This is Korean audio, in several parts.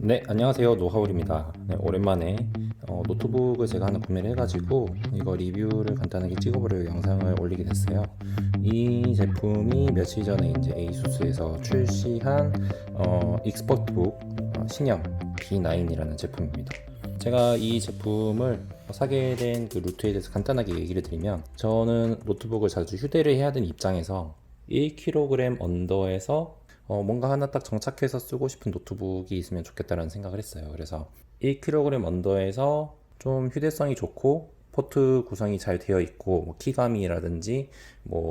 네, 안녕하세요. 노하울입니다. 네, 오랜만에 노트북을 제가 하나 구매를 해가지고 이거 리뷰를 간단하게 찍어보려고 영상을 올리게 됐어요. 이 제품이 며칠 전에 이제 에이수스에서 출시한 익스퍼트북 신형 B9이라는 제품입니다. 제가 이 제품을 사게 된 그 루트에 대해서 간단하게 얘기를 드리면, 저는 노트북을 자주 휴대를 해야 되는 입장에서 1kg 언더에서 뭔가 하나 딱 정착해서 쓰고 싶은 노트북이 있으면 좋겠다라는 생각을 했어요. 그래서 1kg 언더에서 좀 휴대성이 좋고 포트 구성이 잘 되어 있고 키감이라든지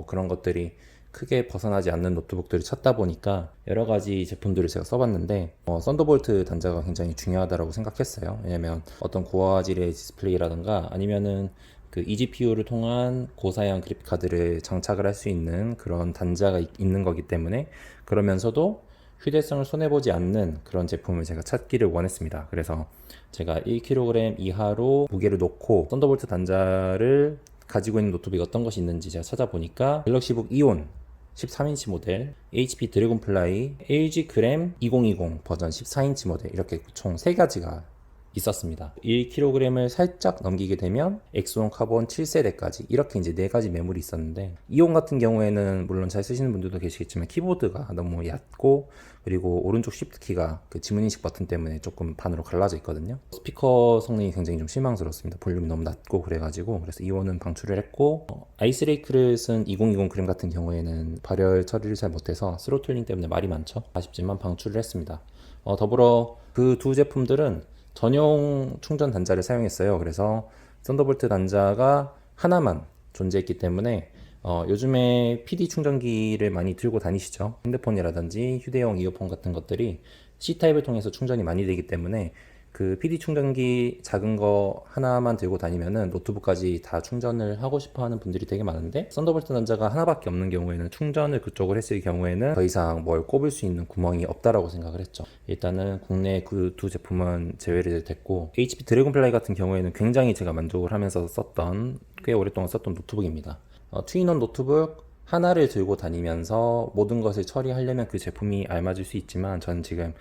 그런 것들이 크게 벗어나지 않는 노트북들을 찾다 보니까 여러 가지 제품들을 제가 써봤는데, 썬더볼트 단자가 굉장히 중요하다고 생각했어요. 왜냐면 어떤 고화질의 디스플레이라든가 아니면은 그 eGPU를 통한 고사양 그래픽카드를 장착을 할 수 있는 그런 단자가 있는 거기 때문에, 그러면서도 휴대성을 손해보지 않는 그런 제품을 제가 찾기를 원했습니다. 그래서 제가 1kg 이하로 무게를 놓고 썬더볼트 단자를 가지고 있는 노트북이 어떤 것이 있는지 제가 찾아보니까, 갤럭시북 이온 13인치 모델, HP 드래곤플라이, LG 그램 2020 버전 14인치 모델, 이렇게 총 3가지가 있었습니다. 1kg을 살짝 넘기게 되면 엑스온 카본 7세대까지 이렇게 이제 4가지 매물이 있었는데, 이온 같은 경우에는 물론 잘 쓰시는 분들도 계시겠지만 키보드가 너무 얕고, 그리고 오른쪽 쉬프트 키가 그 지문인식 버튼 때문에 조금 반으로 갈라져 있거든요. 스피커 성능이 굉장히 좀 실망스럽습니다. 볼륨이 너무 낮고 그래가지고, 그래서 이온은 방출을 했고, 아이스레이크를 쓴 2020 그램 같은 경우에는 발열 처리를 잘 못해서 스로틀링 때문에 말이 많죠. 아쉽지만 방출을 했습니다. 더불어 그 두 제품들은 전용 충전 단자를 사용했어요. 그래서 썬더볼트 단자가 하나만 존재했기 때문에 요즘에 PD 충전기를 많이 들고 다니시죠. 핸드폰이라든지 휴대용 이어폰 같은 것들이 C타입을 통해서 충전이 많이 되기 때문에, 그 PD 충전기 작은 거 하나만 들고 다니면은 노트북까지 다 충전을 하고 싶어 하는 분들이 되게 많은데, 썬더볼트 단자가 하나밖에 없는 경우에는 충전을 그쪽으로 했을 경우에는 더 이상 뭘 꼽을 수 있는 구멍이 없다라고 생각을 했죠. 일단은 국내 그 두 제품은 제외를 됐고, HP 드래곤플라이 같은 경우에는 굉장히 제가 만족을 하면서 꽤 오랫동안 썼던 노트북입니다. 투인원 노트북 하나를 들고 다니면서 모든 것을 처리하려면 그 제품이 알맞을 수 있지만, 저는 지금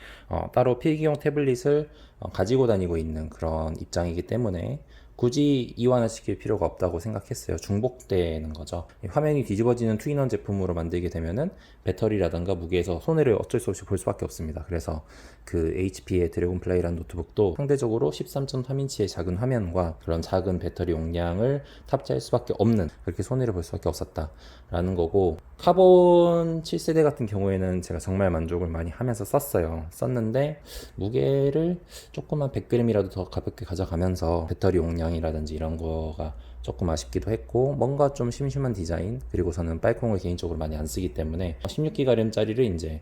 따로 필기용 태블릿을 가지고 다니고 있는 그런 입장이기 때문에 굳이 이완을 시킬 필요가 없다고 생각했어요. 중복되는 거죠. 화면이 뒤집어지는 투인원 제품으로 만들게 되면은 배터리라든가 무게에서 손해를 어쩔 수 없이 볼 수밖에 없습니다. 그래서 그 HP의 드래곤플라이라는 노트북도 상대적으로 13.3인치의 작은 화면과 그런 작은 배터리 용량을 탑재할 수밖에 없는, 그렇게 손해를 볼 수밖에 없었다라는 거고, 카본 7세대 같은 경우에는 제가 정말 만족을 많이 하면서 썼는데, 무게를 조금만 100g이라도 더 가볍게 가져가면서 배터리 용량이라든지 이런 거가 조금 아쉽기도 했고, 뭔가 좀 심심한 디자인, 그리고 저는 빨콩을 개인적으로 많이 안 쓰기 때문에 16기가 램짜리를 이제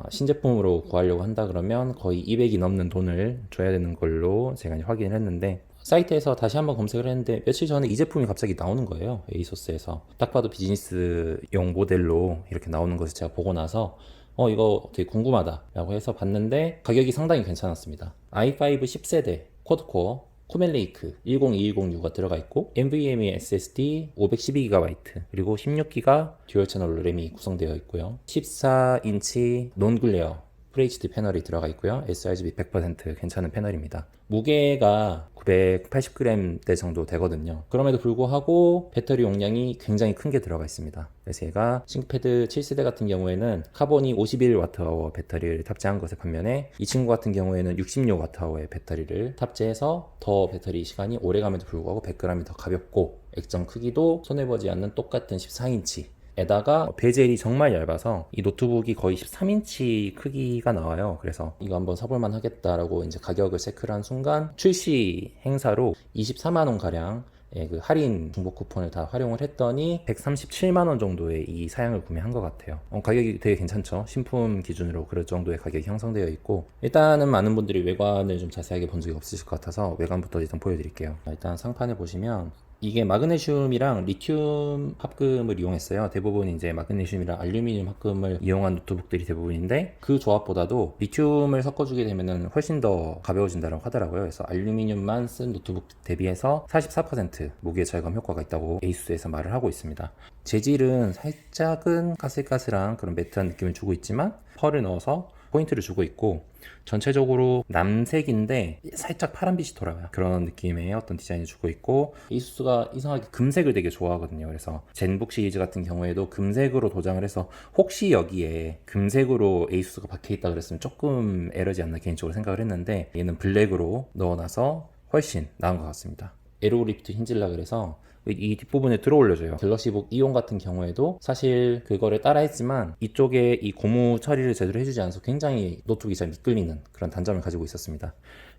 신제품으로 구하려고 한다 그러면 거의 200이 넘는 돈을 줘야 되는 걸로 제가 확인을 했는데, 사이트에서 다시 한번 검색을 했는데 며칠 전에 이 제품이 갑자기 나오는 거예요. 에이소스에서 딱 봐도 비즈니스용 모델로 이렇게 나오는 것을 제가 보고 나서 이거 되게 궁금하다 라고 해서 봤는데, 가격이 상당히 괜찮았습니다. i5 10세대 쿼드코어 쿠멜레이크 10210U가 들어가 있고, NVMe SSD 512GB, 그리고 16GB 듀얼 채널 램이 구성되어 있고요. 14인치 논글레어 FHD 패널이 들어가 있고요. sRGB 100% 괜찮은 패널입니다. 무게가 980g대 정도 되거든요. 그럼에도 불구하고 배터리 용량이 굉장히 큰 게 들어가 있습니다. 그래서 얘가 싱크패드 7세대 같은 경우에는 카본이 51Wh 배터리를 탑재한 것에 반면에, 이 친구 같은 경우에는 66Wh의 배터리를 탑재해서 더 배터리 시간이 오래감에도 불구하고 100g이 더 가볍고, 액정 크기도 손해보지 않는 똑같은 14인치 에다가 베젤이 정말 얇아서 이 노트북이 거의 13인치 크기가 나와요. 그래서 이거 한번 사볼만 하겠다라고 이제 가격을 체크를 한 순간, 출시 행사로 24만원 가량 그 할인 중복 쿠폰을 다 활용을 했더니 137만원 정도의 이 사양을 구매한 것 같아요. 가격이 되게 괜찮죠. 신품 기준으로 그럴 정도의 가격이 형성되어 있고, 일단은 많은 분들이 외관을 좀 자세하게 본 적이 없으실 것 같아서 외관부터 일단 보여드릴게요. 일단 상판을 보시면 이게 마그네슘이랑 리튬 합금을 이용했어요. 대부분 이제 마그네슘이랑 알루미늄 합금을 이용한 노트북들이 대부분인데, 그 조합보다도 리튬을 섞어주게 되면 훨씬 더 가벼워진다고 하더라고요. 그래서 알루미늄만 쓴 노트북 대비해서 44% 무게 절감 효과가 있다고 에이수스에서 말을 하고 있습니다. 재질은 살짝은 까슬까슬한 그런 매트한 느낌을 주고 있지만, 펄을 넣어서 포인트를 주고 있고, 전체적으로 남색인데 살짝 파란빛이 돌아요. 그런 느낌의 어떤 디자인을 주고 있고, 에이수스가 이상하게 금색을 되게 좋아하거든요. 그래서 젠북 시리즈 같은 경우에도 금색으로 도장을 해서 혹시 여기에 금색으로 에이수스가 박혀있다 그랬으면 조금 에러지 않나 개인적으로 생각을 했는데, 얘는 블랙으로 넣어놔서 훨씬 나은 것 같습니다. 에로리프트 힌질라 그래서 이 뒷부분에 들어 올려줘요. 갤럭시북 이온 같은 경우에도 사실 그거를 따라 했지만 이쪽에 이 고무 처리를 제대로 해주지 않아서 굉장히 노트북이 잘 미끌리는 그런 단점을 가지고 있었습니다.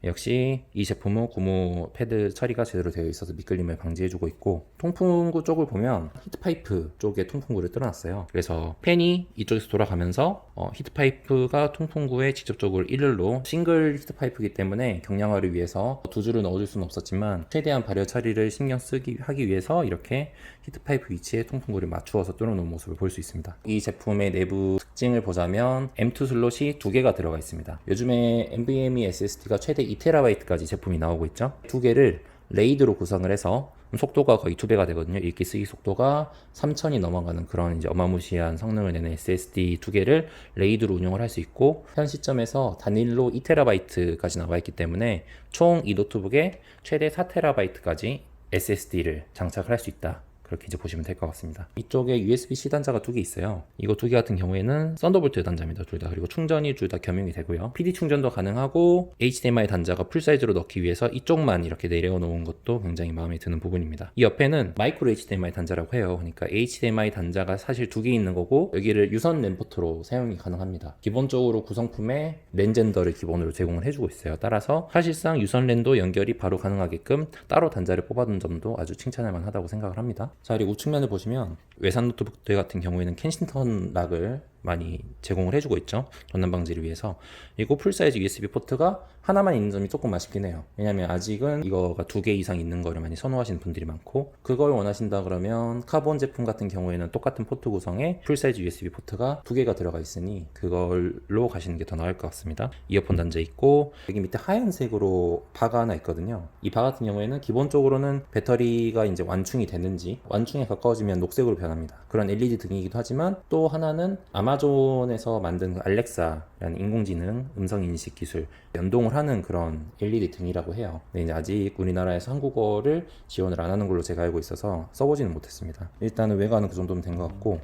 역시 이 제품은 고무 패드 처리가 제대로 되어 있어서 미끌림을 방지해주고 있고, 통풍구 쪽을 보면 히트파이프 쪽에 통풍구를 뚫어놨어요. 그래서 팬이 이쪽에서 돌아가면서 히트파이프가 통풍구에 직접적으로 일렬로, 싱글 히트파이프이기 때문에 경량화를 위해서 두 줄을 넣어줄 수는 없었지만 최대한 발열 처리를 신경 하기 위해서 이렇게 히트파이프 위치에 통풍구를 맞추어서 뚫어놓은 모습을 볼 수 있습니다. 이 제품의 내부 특징을 보자면 M2 슬롯이 두 개가 들어가 있습니다. 요즘에 NVMe SSD가 최대 2TB까지 제품이 나오고 있죠. 두 개를 레이드로 구성을 해서 속도가 거의 2배가 되거든요. 읽기 쓰기 속도가 3000이 넘어가는 그런 이제 어마무시한 성능을 내는 SSD 두 개를 레이드로 운영을 할 수 있고, 현 시점에서 단일로 2TB까지 나와 있기 때문에 총 이 노트북에 최대 4TB까지 SSD를 장착을 할 수 있다. 그렇게 이제 보시면 될 것 같습니다. 이쪽에 USB-C 단자가 두 개 있어요. 이거 두 개 같은 경우에는 썬더볼트 단자입니다. 둘 다. 그리고 충전이 둘 다 겸용이 되고요. PD 충전도 가능하고, HDMI 단자가 풀사이즈로 넣기 위해서 이쪽만 이렇게 내려 놓은 것도 굉장히 마음에 드는 부분입니다. 이 옆에는 마이크로 HDMI 단자라고 해요. 그러니까 HDMI 단자가 사실 두 개 있는 거고, 여기를 유선 랜 포트로 사용이 가능합니다. 기본적으로 구성품에 랜 젠더를 기본으로 제공을 해주고 있어요. 따라서 사실상 유선 랜도 연결이 바로 가능하게끔 따로 단자를 뽑아둔 점도 아주 칭찬할 만하다고 생각을 합니다. 자, 그리고 우측면을 보시면 외산 노트북들 같은 경우에는 켄싱턴 락을 많이 제공을 해주고 있죠. 전남 방지를 위해서. 그리고 풀사이즈 USB 포트가 하나만 있는 점이 조금 아쉽긴 해요. 왜냐면 아직은 이거가 두 개 이상 있는 거를 많이 선호하시는 분들이 많고, 그걸 원하신다 그러면 카본 제품 같은 경우에는 똑같은 포트 구성에 풀사이즈 USB 포트가 두 개가 들어가 있으니 그걸로 가시는 게 더 나을 것 같습니다. 이어폰 단자 있고, 여기 밑에 하얀색으로 바가 하나 있거든요. 이 바 같은 경우에는 기본적으로는 배터리가 이제 완충이 되는지, 완충에 가까워지면 녹색으로 변합니다. 그런 LED 등이기도 하지만, 또 하나는 아마존에서 만든 그 알렉사라는 인공지능 음성 인식 기술 연동을 하는 그런 LED 등이라고 해요. 근데 이제 아직 우리나라에서 한국어를 지원을 안 하는 걸로 제가 알고 있어서 써보지는 못했습니다. 일단은 외관은 그 정도면 된 것 같고,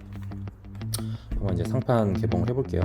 한번 이제 상판 개봉을 해볼게요.